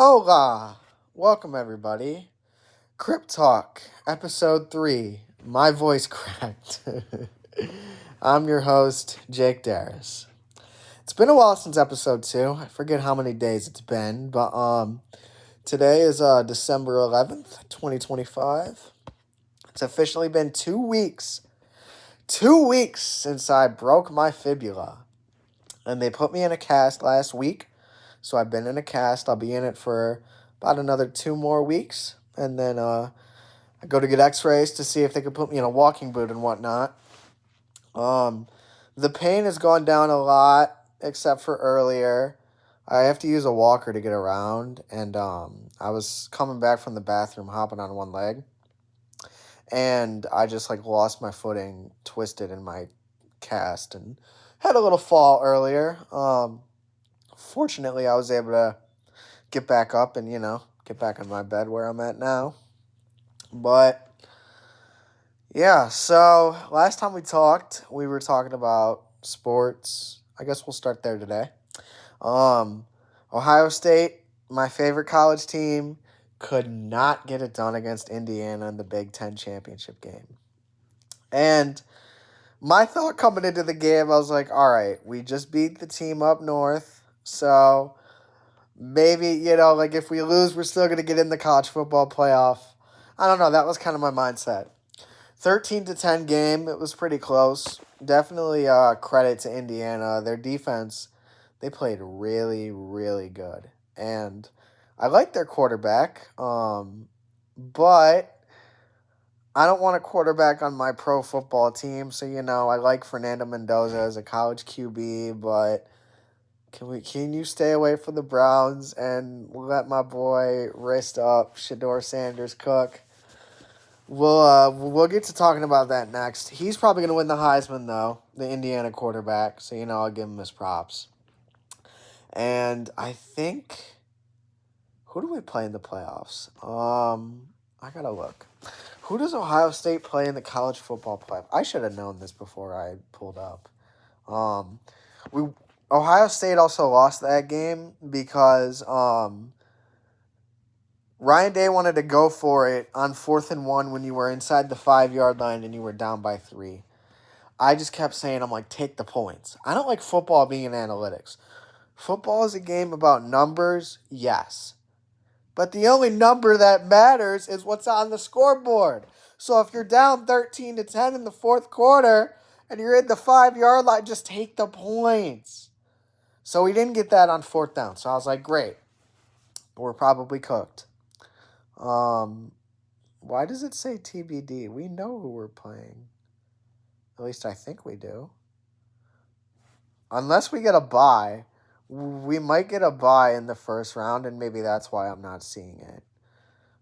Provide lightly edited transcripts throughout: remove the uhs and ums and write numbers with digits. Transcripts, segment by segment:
Hola! Welcome, everybody. Crypt Talk, Episode 3. My voice cracked. I'm your host, Jake Darus. It's been a while since Episode 2. I forget how many days it's been, but today is December 11th, 2025. It's officially been 2 weeks. 2 weeks since I broke my fibula. And they put me in a cast last week. So I've been in a cast. I'll be in it for about another 2 more weeks. And then I go to get x-rays to see if they could put me in a walking boot and whatnot. The pain has gone down a lot, except for earlier. I have to use a walker to get around. And I was coming back from the bathroom, hopping on one leg. And I just lost my footing, twisted in my cast, and had a little fall earlier. Fortunately, I was able to get back up and, get back on my bed where I'm at now. But, yeah, so last time we talked, we were talking about sports. I guess we'll start there today. Ohio State, my favorite college team, could not get it done against Indiana in the Big Ten championship game. And my thought coming into the game, I was like, all right, we just beat the team up north, so maybe, if we lose, we're still going to get in the college football playoff. I don't know. That was kind of my mindset. 13-10 game. It was pretty close. Definitely credit to Indiana. Their defense, they played really, really good. And I like their quarterback, but I don't want a quarterback on my pro football team. So, I like Fernando Mendoza as a college QB, but Can you stay away from the Browns and let my boy wrist up Shedeur Sanders cook? We'll get to talking about that next. He's probably gonna win the Heisman though, the Indiana quarterback. So I'll give him his props. And I think, who do we play in the playoffs? I gotta look. Who does Ohio State play in the college football playoff? I should have known this before I pulled up. Ohio State also lost that game because Ryan Day wanted to go for it on 4th and 1 when you were inside the 5-yard line and you were down by 3. I just kept saying, take the points. I don't like football being in analytics. Football is a game about numbers, yes. But the only number that matters is what's on the scoreboard. So if you're down 13-10 in the fourth quarter and you're at the 5-yard line, just take the points. So we didn't get that on 4th down. So I was like, great. We're probably cooked. Why does it say TBD? We know who we're playing. At least I think we do. Unless we get a bye. We might get a bye in the first round, and maybe that's why I'm not seeing it.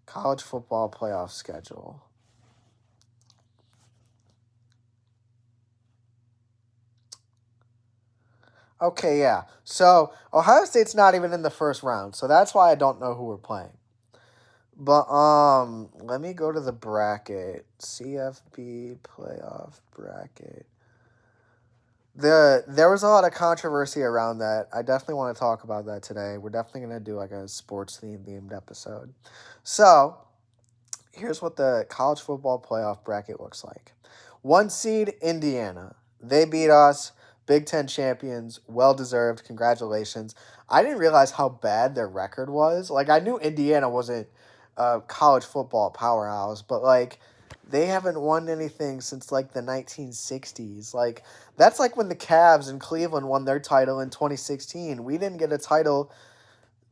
College football playoff schedule. Okay, yeah. So, Ohio State's not even in the first round, so that's why I don't know who we're playing. But, let me go to the bracket. CFB playoff bracket. There was a lot of controversy around that. I definitely want to talk about that today. We're definitely going to do a sports themed episode. So, here's what the college football playoff bracket looks like. 1 seed, Indiana. They beat us. Big Ten champions, well-deserved, congratulations. I didn't realize how bad their record was. I knew Indiana wasn't a college football powerhouse, but, they haven't won anything since, the 1960s. That's like when the Cavs in Cleveland won their title in 2016. We didn't get a title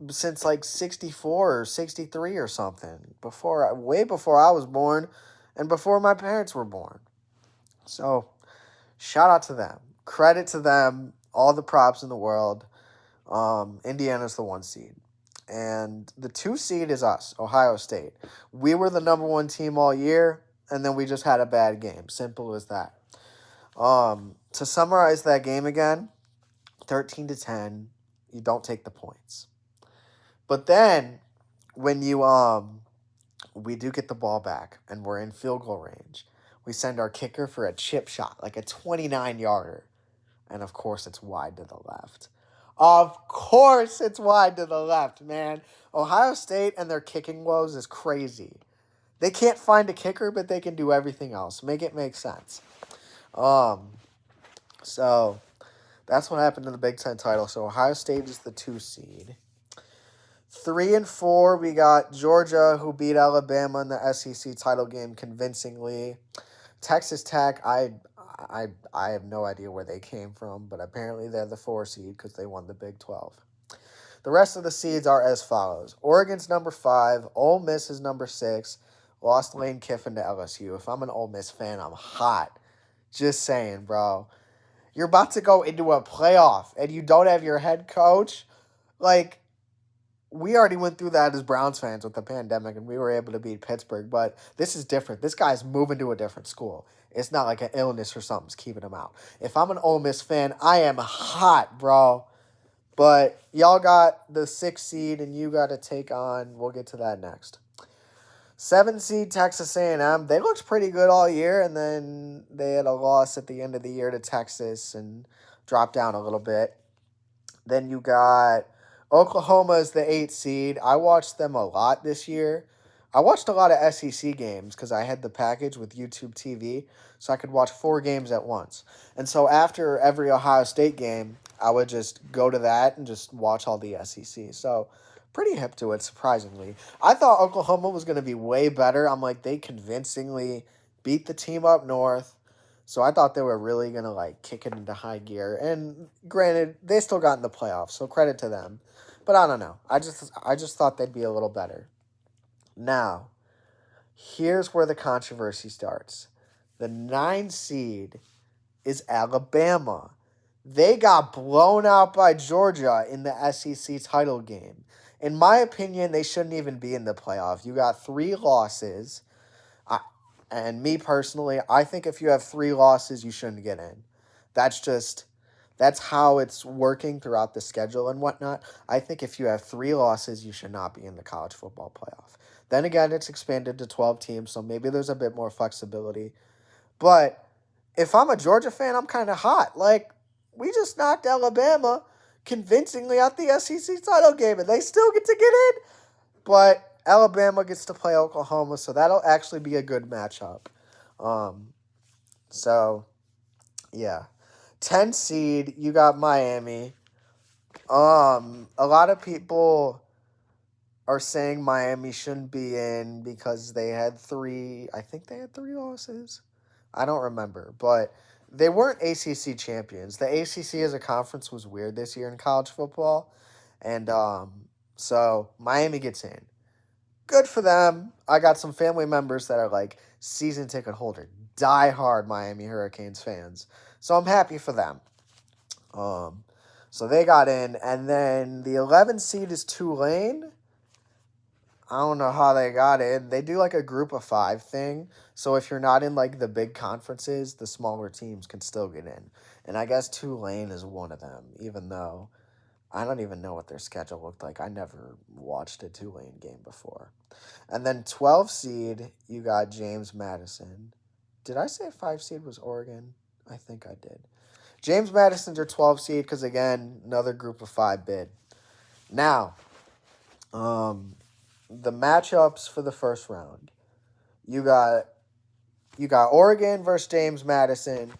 since, 64 or 63 or something. Way before I was born and before my parents were born. So, shout out to them. Credit to them, all the props in the world. Indiana's the 1 seed. And the 2 seed is us, Ohio State. We were the number 1 team all year, and then we just had a bad game. Simple as that. To summarize that game again, 13-10, you don't take the points. But then, when we do get the ball back, and we're in field goal range, we send our kicker for a chip shot, a 29-yarder. And, of course, it's wide to the left. Of course it's wide to the left, man. Ohio State and their kicking woes is crazy. They can't find a kicker, but they can do everything else. Make it make sense. Um, so that's what happened in the Big Ten title. So Ohio State is the 2 seed. 3 and 4, we got Georgia, who beat Alabama in the SEC title game convincingly. Texas Tech, I have no idea where they came from, but apparently they're the 4 seed because they won the Big 12. The rest of the seeds are as follows. Oregon's number 5. Ole Miss is number 6. Lost Lane Kiffin to LSU. If I'm an Ole Miss fan, I'm hot. Just saying, bro. You're about to go into a playoff, and you don't have your head coach. Like, we already went through that as Browns fans with the pandemic, and we were able to beat Pittsburgh, but this is different. This guy's moving to a different school. It's not like an illness or something's keeping him out. If I'm an Ole Miss fan, I am hot, bro. But y'all got the 6th seed, and you got to take on, we'll get to that next. 7 seed Texas A&M. They looked pretty good all year, and then they had a loss at the end of the year to Texas and dropped down a little bit. Then you got Oklahoma is the 8th seed. I watched them a lot this year. I watched a lot of SEC games because I had the package with YouTube TV, so I could watch 4 games at once. And so after every Ohio State game, I would just go to that and just watch all the SEC. So pretty hip to it, surprisingly. I thought Oklahoma was going to be way better. I'm like, they convincingly beat the team up north. So I thought they were really going to like kick it into high gear. And granted, they still got in the playoffs, so credit to them. But I don't know. I just thought they'd be a little better. Now, here's where the controversy starts. The 9 seed is Alabama. They got blown out by Georgia in the SEC title game. In my opinion, they shouldn't even be in the playoff. You got 3 losses. And me personally, I think if you have 3 losses, you shouldn't get in. That's how it's working throughout the schedule and whatnot. I think if you have 3 losses, you should not be in the college football playoff. Then again, it's expanded to 12 teams, so maybe there's a bit more flexibility. But if I'm a Georgia fan, I'm kind of hot. Like, we just knocked Alabama convincingly out the SEC title game, and they still get to get in. But Alabama gets to play Oklahoma, so that'll actually be a good matchup. So, yeah. 10 seed, you got Miami. A lot of people are saying Miami shouldn't be in because they had 3, I think they had 3 losses. I don't remember, but they weren't ACC champions. The ACC as a conference was weird this year in college football. And so Miami gets in. Good for them. I got some family members that are like season ticket holder, diehard Miami Hurricanes fans. So I'm happy for them. So they got in, and then the 11 seed is Tulane. I don't know how they got in. They do like a group of 5 thing. So if you're not in like the big conferences, the smaller teams can still get in. And I guess Tulane is one of them, even though I don't even know what their schedule looked like. I never watched a Tulane game before. And then 12 seed, you got James Madison. Did I say 5 seed was Oregon? I think I did. James Madison's your 12 seed because, again, another group of 5 bid. Now, the matchups for the first round. You got Oregon versus James Madison.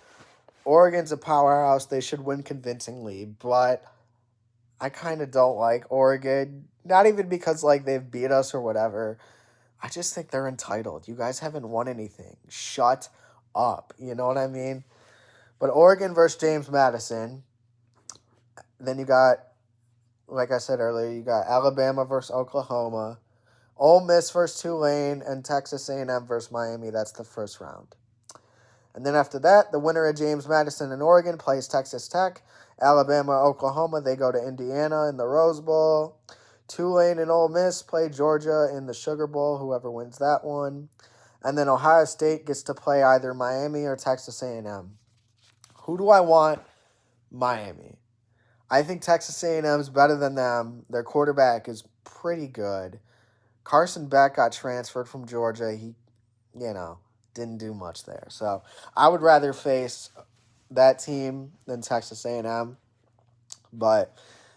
Oregon's a powerhouse. They should win convincingly, but I kind of don't like Oregon. Not even because like they've beat us or whatever. I just think they're entitled. You guys haven't won anything. Shut up. You know what I mean? But Oregon versus James Madison. Then you got, like I said earlier, you got Alabama versus Oklahoma. Ole Miss versus Tulane, and Texas A&M versus Miami. That's the first round. And then after that, the winner of James Madison and Oregon plays Texas Tech. Alabama, Oklahoma, they go to Indiana in the Rose Bowl. Tulane and Ole Miss play Georgia in the Sugar Bowl, whoever wins that one. And then Ohio State gets to play either Miami or Texas A&M. Who do I want? Miami. I think Texas A&M is better than them. Their quarterback is pretty good. Carson Beck got transferred from Georgia. He, didn't do much there. So I would rather face that team than Texas A&M. But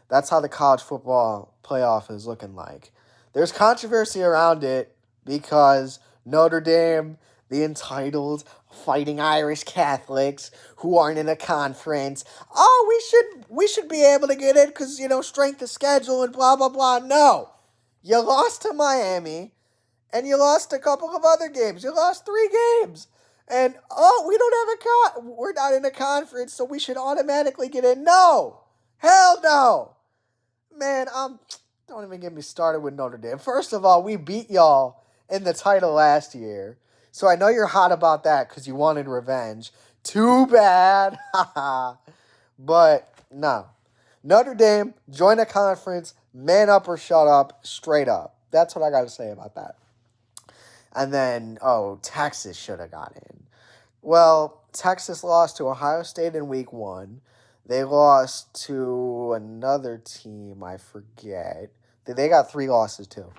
That's how the college football playoff is looking like. There's controversy around it because Notre Dame, the entitled fighting Irish Catholics who aren't in a conference, oh, we should be able to get in because, strength of schedule and blah, blah, blah. No. You lost to Miami, and you lost a couple of other games. You lost 3 games. And, we don't have we're not in a conference, so we should automatically get in. No. Hell no. Man, don't even get me started with Notre Dame. First of all, we beat y'all in the title last year. So I know you're hot about that because you wanted revenge. Too bad. But, no. Notre Dame, join a conference, man up or shut up, straight up. That's what I got to say about that. And then, Texas should have got in. Well, Texas lost to Ohio State in week 1. They lost to another team, I forget. They got 3 losses too.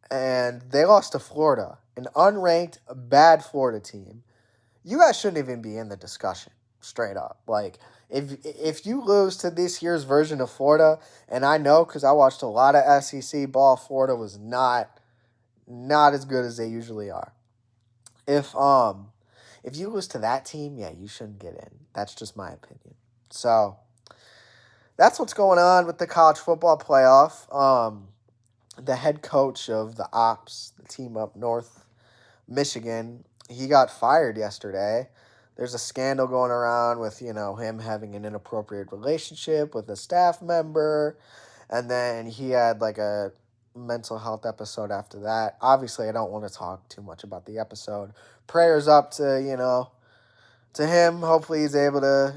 And they lost to Florida, an unranked, bad Florida team. You guys shouldn't even be in the discussion, straight up. Like, if you lose to this year's version of Florida, and I know because I watched a lot of SEC ball, Florida was not as good as they usually are. If you lose to that team, yeah, you shouldn't get in. That's just my opinion. So that's what's going on with the college football playoff. The head coach of the Ops, the team up north, Michigan, he got fired yesterday. There's a scandal going around with, him having an inappropriate relationship with a staff member. And then he had like a mental health episode after that. Obviously, I don't want to talk too much about the episode. Prayers up to, to him. Hopefully he's able to,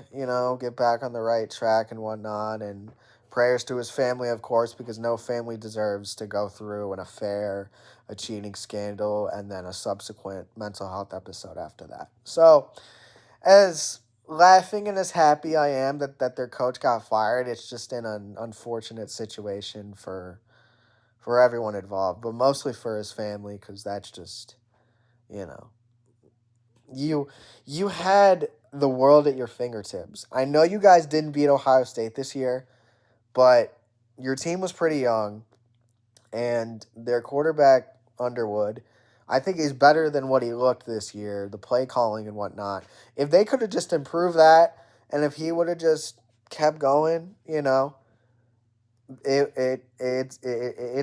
get back on the right track and whatnot. And prayers to his family, of course, because no family deserves to go through an affair, a cheating scandal, and then a subsequent mental health episode after that. So, as laughing and as happy I am that their coach got fired, it's just in an unfortunate situation for everyone involved, but mostly for his family, because that's just, you had the world at your fingertips. I know you guys didn't beat Ohio State this year, but your team was pretty young, and their quarterback, Underwood, I think he's better than what he looked this year, the play calling and whatnot. If they could have just improved that, and if he would have just kept going, it's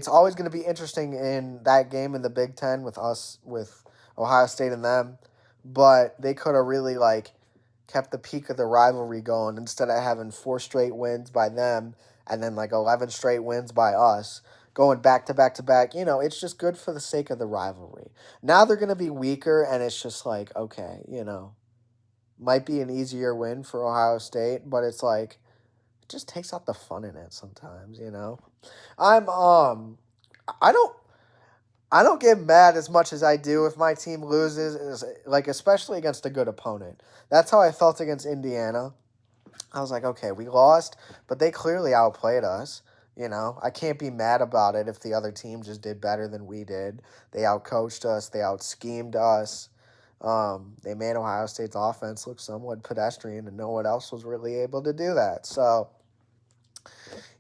always going to be interesting in that game in the Big Ten with Ohio State and them, but they could have really kept the peak of the rivalry going instead of having 4 straight wins by them and then 11 straight wins by us, going back to back to back. It's just good for the sake of the rivalry. Now they're going to be weaker, and it's just okay, might be an easier win for Ohio State, but it's it just takes out the fun in it sometimes, I don't get mad as much as I do if my team loses, especially against a good opponent. That's how I felt against Indiana. I was like, okay, we lost, but they clearly outplayed us. I can't be mad about it if the other team just did better than we did. They outcoached us. They out-schemed us. They made Ohio State's offense look somewhat pedestrian, and no one else was really able to do that. So,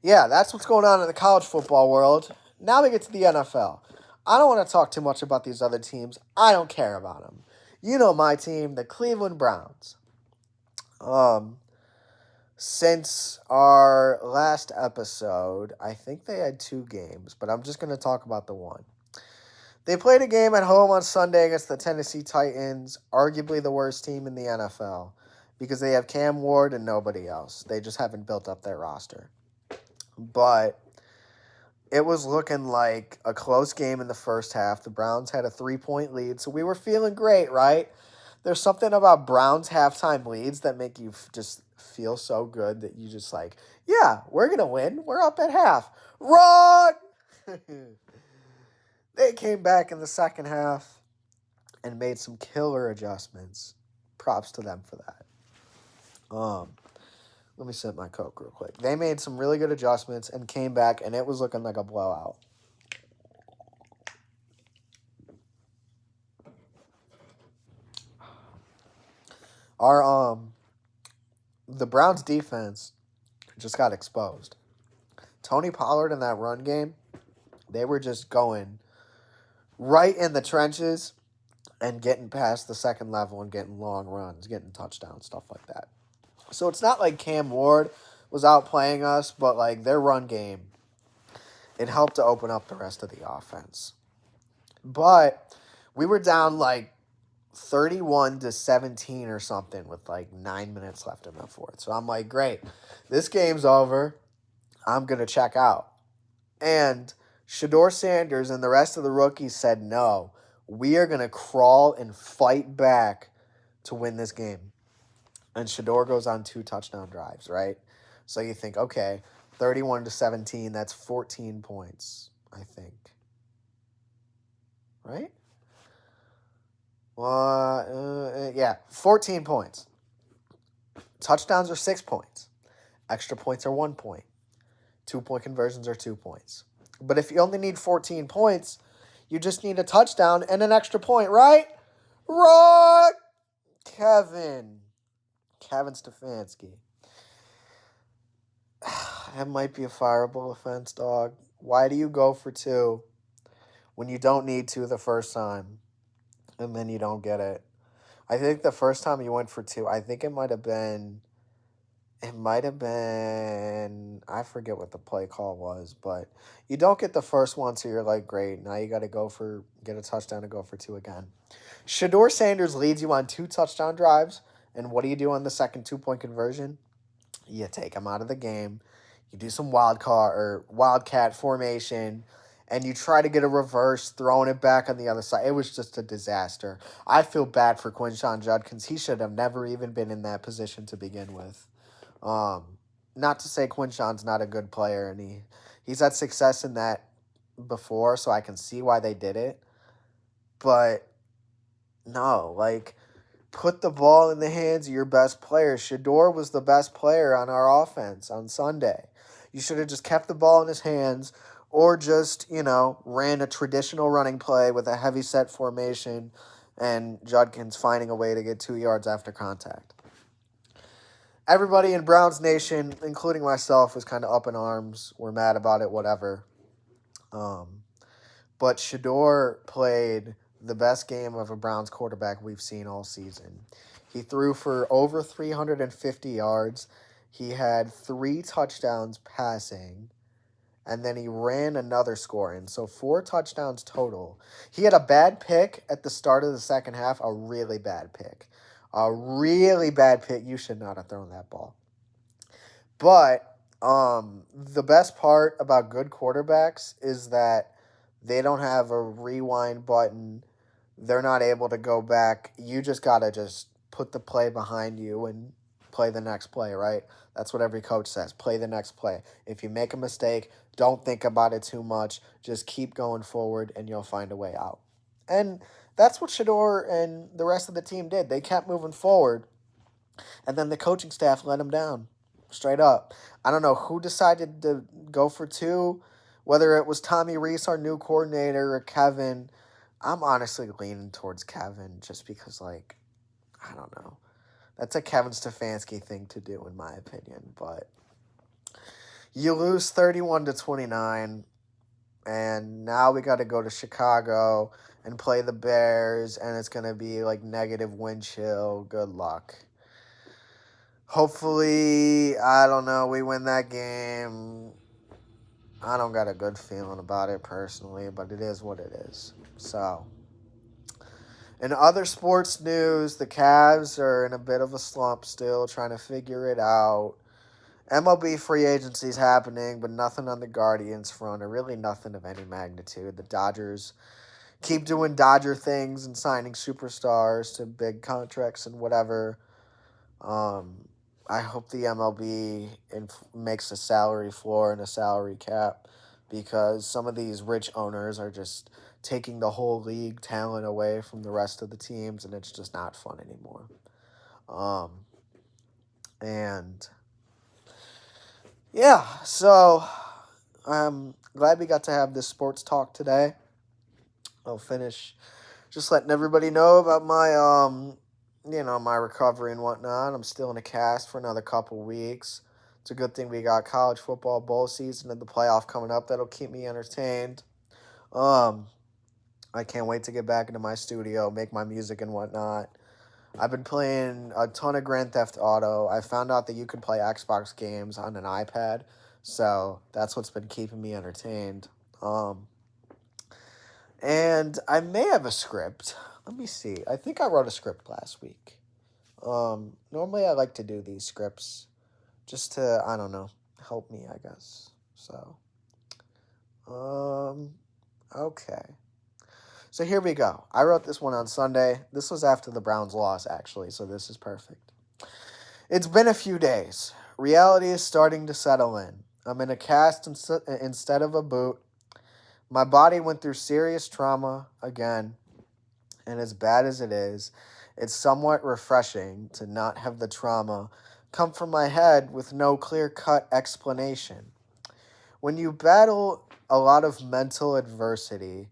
yeah, that's what's going on in the college football world. Now we get to the NFL. I don't want to talk too much about these other teams. I don't care about them. My team, the Cleveland Browns. Since our last episode, I think they had 2 games, but I'm just going to talk about the one. They played a game at home on Sunday against the Tennessee Titans, arguably the worst team in the NFL, because they have Cam Ward and nobody else. They just haven't built up their roster. But it was looking like a close game in the first half. The Browns had a 3-point lead, so we were feeling great, right? There's something about Browns halftime leads that make you just feel so good that you just yeah, we're going to win. We're up at half. Wrong! They came back in the second half and made some killer adjustments. Props to them for that. Let me sip my Coke real quick. They made some really good adjustments and came back, and it was looking like a blowout. The Browns defense just got exposed. Tony Pollard in that run game, they were just going right in the trenches and getting past the second level and getting long runs, getting touchdowns, stuff like that. So it's not like Cam Ward was outplaying us, but like their run game, it helped to open up the rest of the offense. But we were down like 31-17 or something with like 9 minutes left in the fourth. So I'm like, great, this game's over. I'm going to check out. And Shedeur Sanders and the rest of the rookies said, no, we are going to crawl and fight back to win this game. And Shedeur goes on 2 touchdown drives, right? So you think, okay, 31-17, that's 14 points, I think. Right? Yeah, 14 points. Touchdowns are 6 points. Extra points are 1 point. 2-point conversions are 2 points. But if you only need 14 points, you just need a touchdown and an extra point, right? Right, Kevin Stefanski. That might be a fireable offense, dog. Why do you go for 2 when you don't need to the first time and then you don't get it? I think the first time you went for 2, I think it might have been, I forget what the play call was, but you don't get the first one, so you're like, great, now you got to get a touchdown and go for 2 again. Shedeur Sanders leads you on 2 touchdown drives, and what do you do on the second 2-point conversion? You take him out of the game. You do some wildcat formation, and you try to get a reverse, throwing it back on the other side. It was just a disaster. I feel bad for Quinshon Judkins. He should have never even been in that position to begin with. Not to say Quinshon's not a good player, and he's had success in that before, so I can see why they did it. But no, like, put the ball in the hands of your best player. Shedeur was the best player on our offense on Sunday. You should have just kept the ball in his hands, or just, ran a traditional running play with a heavy set formation and Judkins finding a way to get 2 yards after contact. Everybody in Browns Nation, including myself, was kind of up in arms. We're mad about it, whatever. But Shedeur played the best game of a Browns quarterback we've seen all season. He threw for over 350 yards. He had 3 touchdowns passing, and then he ran another score in. So 4 touchdowns total. He had a bad pick at the start of the second half, a really bad pick. A really bad pick. You should not have thrown that ball. But the best part about good quarterbacks is that they don't have a rewind button. They're not able to go back. You just got to just put the play behind you and play the next play, right? That's what every coach says. Play the next play. If you make a mistake, don't think about it too much. Just keep going forward, and you'll find a way out. And that's what Shedeur and the rest of the team did. They kept moving forward, and then the coaching staff let them down, straight up. I don't know who decided to go for 2, whether it was Tommy Reese, our new coordinator, or Kevin. I'm honestly leaning towards Kevin just because, I don't know. That's a Kevin Stefanski thing to do, in my opinion. But you lose 31-29, and now we got to go to Chicago and play the Bears, and it's going to be negative wind chill. Good luck. Hopefully, I don't know, we win that game. I don't got a good feeling about it personally, but it is what it is. So, in other sports news, the Cavs are in a bit of a slump still, trying to figure it out. MLB free agency is happening, but nothing on the Guardians front, or really nothing of any magnitude. The Dodgers keep doing Dodger things and signing superstars to big contracts and whatever. I hope the MLB makes a salary floor and a salary cap, because some of these rich owners are just taking the whole league talent away from the rest of the teams, and it's just not fun anymore. And yeah, so I'm glad we got to have this sports talk today. I'll finish just letting everybody know about my my recovery and whatnot. I'm still in a cast for another couple weeks. It's a good thing we got college football bowl season and the playoff coming up. That'll keep me entertained. Um, I can't wait to get back into my studio, make my music and whatnot. I've been playing a ton of Grand Theft Auto. I found out that you can play Xbox games on an iPad, so that's what's been keeping me entertained. Um, and I may have a script. Let me see. I think I wrote a script last week. Normally I like to do these scripts just to, I don't know, help me, I guess. So, okay. So here we go. I wrote this one on Sunday. This was after the Browns loss, actually, so this is perfect. It's been a few days. Reality is starting to settle in. I'm in a cast instead of a boot. My body went through serious trauma again, and as bad as it is, it's somewhat refreshing to not have the trauma come from my head with no clear-cut explanation. When you battle a lot of mental adversity,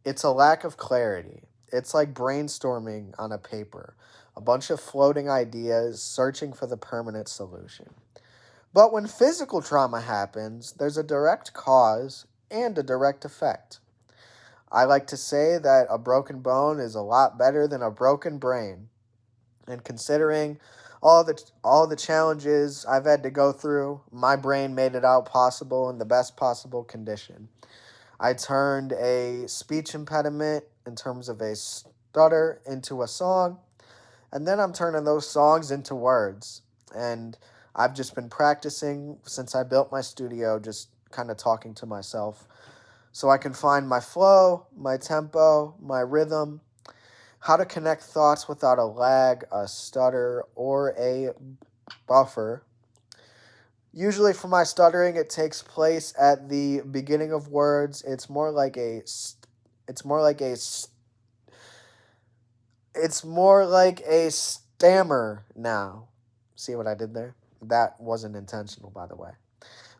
it's a lack of clarity. It's like brainstorming on a paper, a bunch of floating ideas searching for the permanent solution. But when physical trauma happens, there's a direct cause and a direct effect. I like to say that a broken bone is a lot better than a broken brain. And considering all the challenges I've had to go through, my brain made it out possible in the best possible condition. I turned a speech impediment in terms of a stutter into a song, and then I'm turning those songs into words. And I've just been practicing since I built my studio, just kind of talking to myself so I can find my flow, my tempo, my rhythm, how to connect thoughts without a lag, a stutter, or a buffer. Usually for my stuttering, it takes place at the beginning of words. It's more like a stammer now. See what I did there? That wasn't intentional, by the way.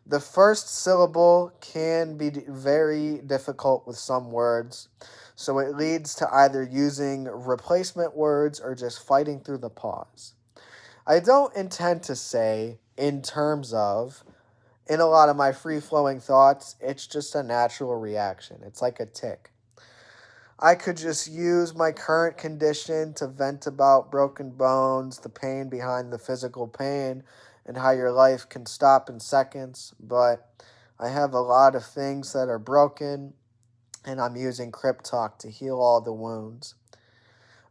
The first syllable can be very difficult with some words, so it leads to either using replacement words or just fighting through the pause. I don't intend to say in terms of in a lot of my free flowing thoughts, it's just a natural reaction. It's like a tick. I could just use my current condition to vent about broken bones, the pain behind the physical pain, and how your life can stop in seconds, but I have a lot of things that are broken, and I'm using Crypt Talk to heal all the wounds.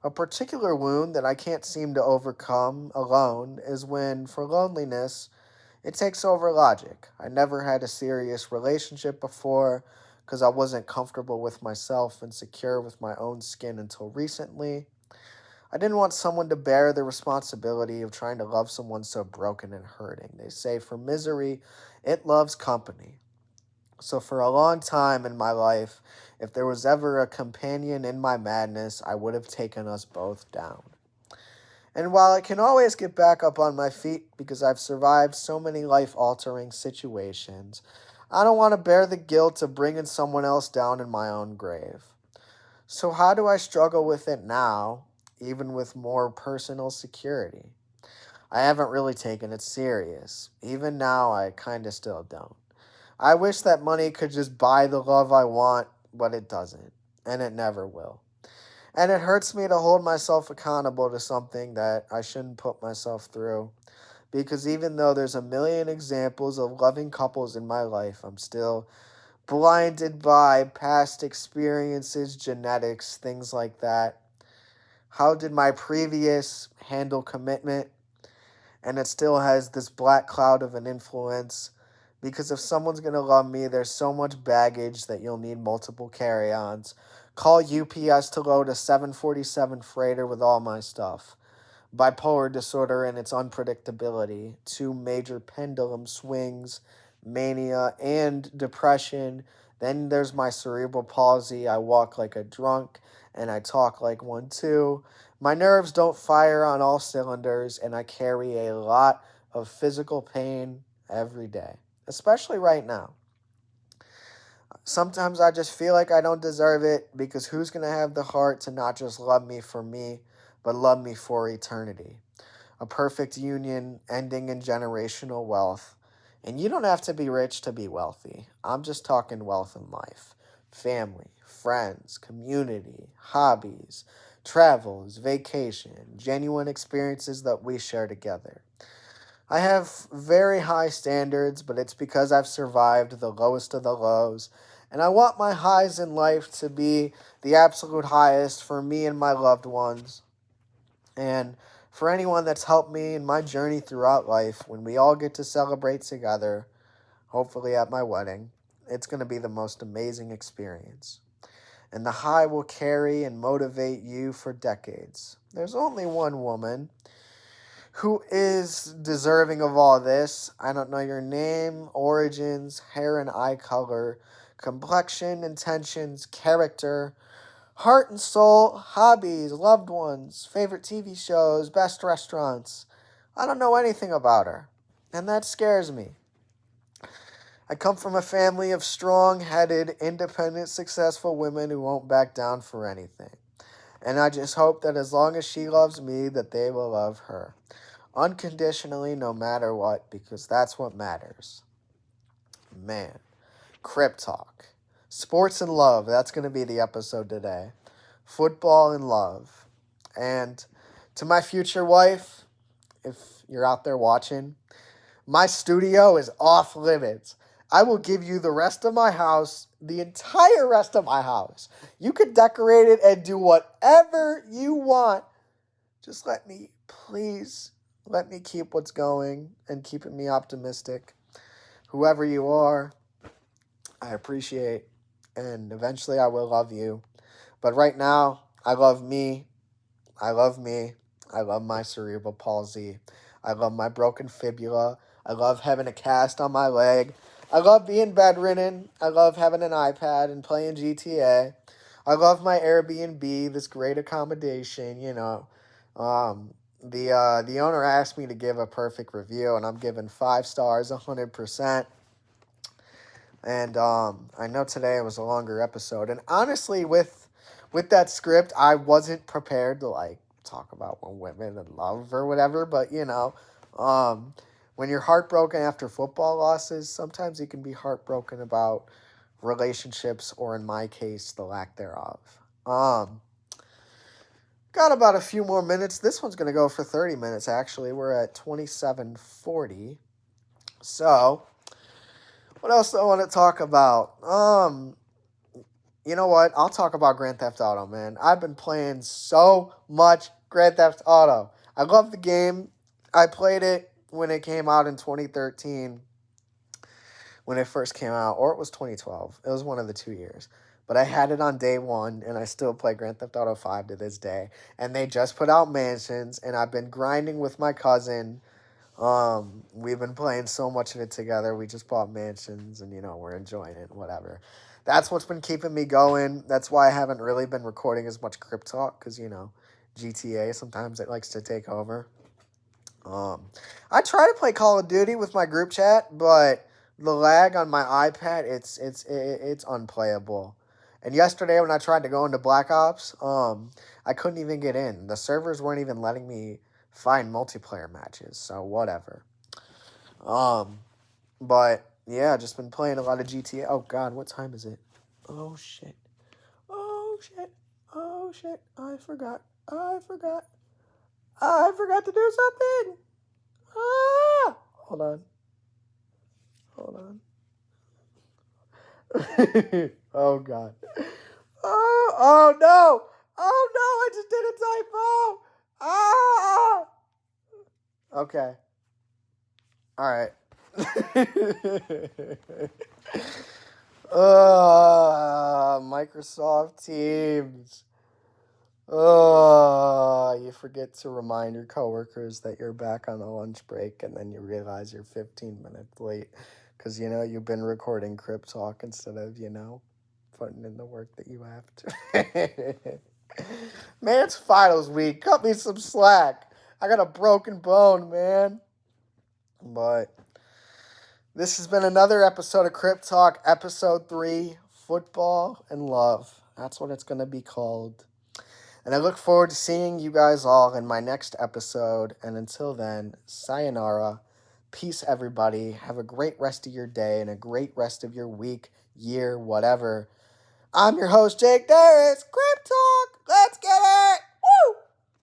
A particular wound that I can't seem to overcome alone is when, for loneliness, it takes over logic. I never had a serious relationship before because I wasn't comfortable with myself and secure with my own skin until recently. I didn't want someone to bear the responsibility of trying to love someone so broken and hurting. They say for misery, it loves company. So for a long time in my life, if there was ever a companion in my madness, I would have taken us both down. And while I can always get back up on my feet because I've survived so many life-altering situations, I don't want to bear the guilt of bringing someone else down in my own grave. So how do I struggle with it now, even with more personal security? I haven't really taken it serious. Even now, I kind of still don't. I wish that money could just buy the love I want, but it doesn't, and it never will. And it hurts me to hold myself accountable to something that I shouldn't put myself through. Because even though there's a million examples of loving couples in my life, I'm still blinded by past experiences, genetics, things like that. How did my previous handle commitment? And it still has this black cloud of an influence. Because if someone's going to love me, there's so much baggage that you'll need multiple carry-ons. Call UPS to load a 747 freighter with all my stuff. Bipolar disorder and its unpredictability, 2 major pendulum swings, mania, and depression. Then there's my cerebral palsy. I walk like a drunk, and I talk like one too. My nerves don't fire on all cylinders, and I carry a lot of physical pain every day, especially right now. Sometimes I just feel like I don't deserve it because who's going to have the heart to not just love me for me, but love me for eternity? A perfect union ending in generational wealth. And you don't have to be rich to be wealthy. I'm just talking wealth in life. Family, friends, community, hobbies, travels, vacation, genuine experiences that we share together. I have very high standards, but it's because I've survived the lowest of the lows. And I want my highs in life to be the absolute highest for me and my loved ones. And for anyone that's helped me in my journey throughout life, when we all get to celebrate together, hopefully at my wedding, it's going to be the most amazing experience. And the high will carry and motivate you for decades. There's only one woman who is deserving of all this. I don't know your name, origins, hair and eye color, complexion, intentions, character, heart and soul, hobbies, loved ones, favorite TV shows, best restaurants. I don't know anything about her. And that scares me. I come from a family of strong-headed, independent, successful women who won't back down for anything. And I just hope that as long as she loves me, that they will love her. Unconditionally, no matter what, because that's what matters. Man, Crip Talk. Sports and love, that's going to be the episode today. Football and love. And to my future wife, if you're out there watching, my studio is off limits. I will give you the rest of my house, the entire rest of my house. You could decorate it and do whatever you want. Just please, let me keep what's going and keeping me optimistic. Whoever you are, I appreciate, and eventually I will love you. But right now, I love me. I love me. I love my cerebral palsy. I love my broken fibula. I love having a cast on my leg. I love being bedridden. I love having an iPad and playing GTA. I love my Airbnb, this great accommodation, The owner asked me to give a perfect review, and I'm giving 5 stars, 100%. And I know today was a longer episode. And honestly, with that script, I wasn't prepared to talk about women and love or whatever. But when you're heartbroken after football losses, sometimes you can be heartbroken about relationships, or in my case, the lack thereof. Got about a few more minutes. This one's gonna go for 30 minutes. Actually, we're at 27:40. So, what else do I want to talk about? You know what? I'll talk about Grand Theft Auto, man. I've been playing so much Grand Theft Auto. I love the game. I played it when it came out in 2013, when it first came out, or it was 2012. It was one of the 2 years. But I had it on day one, and I still play Grand Theft Auto 5 to this day. And they just put out Mansions, and I've been grinding with my cousin. We've been playing so much of it together. We just bought Mansions, and, we're enjoying it, whatever. That's what's been keeping me going. That's why I haven't really been recording as much Crip Talk, because, GTA, sometimes it likes to take over. I try to play Call of Duty with my group chat, but the lag on my iPad, it's unplayable. And yesterday when I tried to go into Black Ops, I couldn't even get in. The servers weren't even letting me find multiplayer matches, so whatever. But yeah, just been playing a lot of GTA. Oh God, what time is it? Oh shit. Oh shit. Oh shit. I forgot to do something. Hold on. Oh God. Oh no. Oh no, I just did a typo. Okay. All right. Microsoft Teams. You forget to remind your coworkers that you're back on a lunch break, and then you realize you're 15 minutes late because, you've been recording Crip Talk instead of, putting in the work that you have to. Man, it's finals week. Cut me some slack. I got a broken bone, man. But this has been another episode of Crip Talk, episode 3, Football and Love. That's what it's going to be called. And I look forward to seeing you guys all in my next episode. And until then, sayonara. Peace, everybody. Have a great rest of your day and a great rest of your week, year, whatever. I'm your host, Jake Darus. Crip Talk.